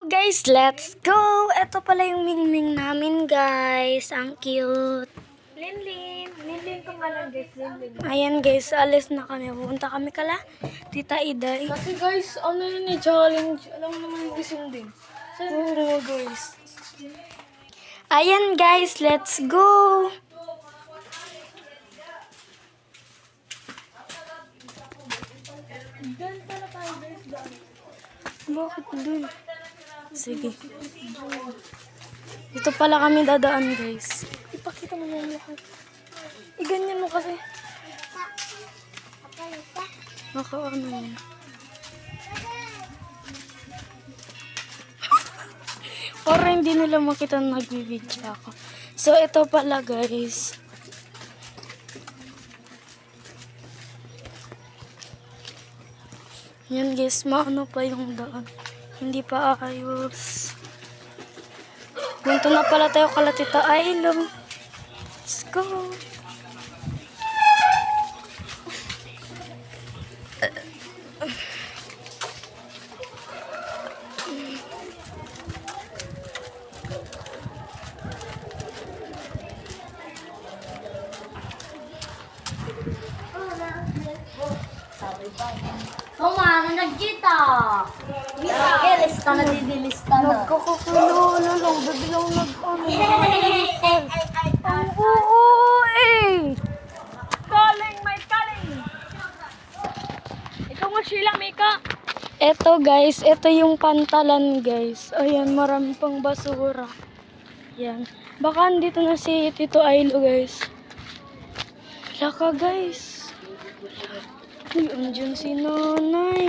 Guys, let's go! Ito pala yung mingming namin, guys. Ang cute. Linlin. Linlin ko nga lang, guys. Linlin. Ayan, guys. Alis na kami. Pupunta kami kala Tita Iday. Kasi guys, ano yun eh, challenge. Alam mo naman yung gising din. Oo, guys. Ayan, guys. Let's go! Diyan pala tayo, guys. Bakit dun? Sige. Dito pala kami dadaan, guys. Ipakita mo yung lahat. Iganyan mo kasi. Ano yun? Para hindi nila makita na nagbibidyo ako. So, ito pala, guys. Yan, guys. Maano pa yung daan. Hindi pa ayos. Punta na pala tayo kala Tita Ailo. Let's go. Kumano nagkita? Lista na didilista na. Nagkakakulo lang. Biglang Oo, eh. Calling, my calling. Ikaw nga Sheila, Mika. Eto, guys. Ito yung pantalan, guys. Ayan, marami pang basura. Yan. Baka andito na si Tito Ailo, guys. Wala ka, guys. Uy, andyan si nanay.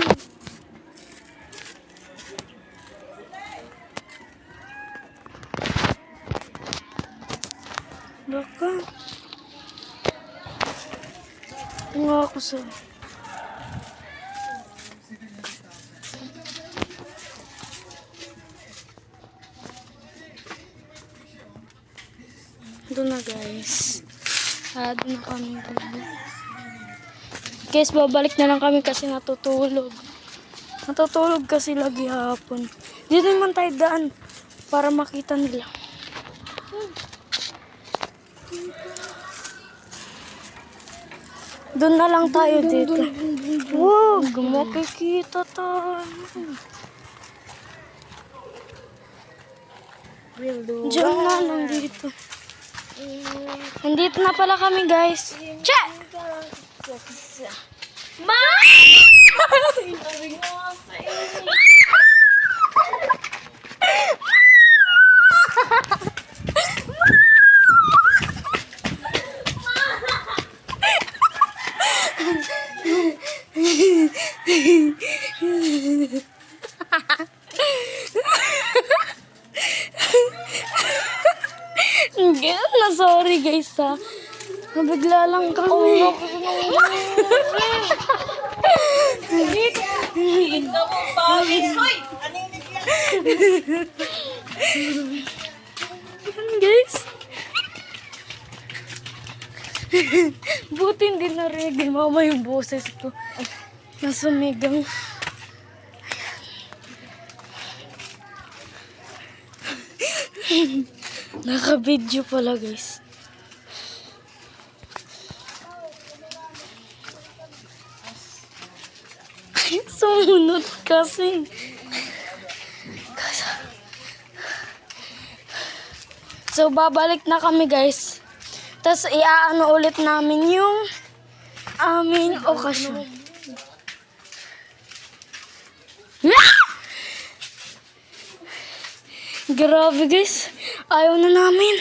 Baka. Nga ako sa... Doon na, guys. Doon na kami. Guys, babalik na lang kami kasi natutulog. Natutulog kasi lagi hapon. Dito naman tayo daan para makita nila. Doon na lang tayo dito. Wow, makikita tayo. Diyan na lang dito. Nandito na pala kami, guys. Che! Ma! Sorry, guys, ha. Nabigla lang kami. Guys. Buti hindi narinig ni mama yung boses ko. Nasumigang. Naka-video pala, guys. Sumunod kasi. So, babalik na kami, guys. Tapos, iaano ulit namin yung aming okasyon. Grabe, guys. Ayaw na namin.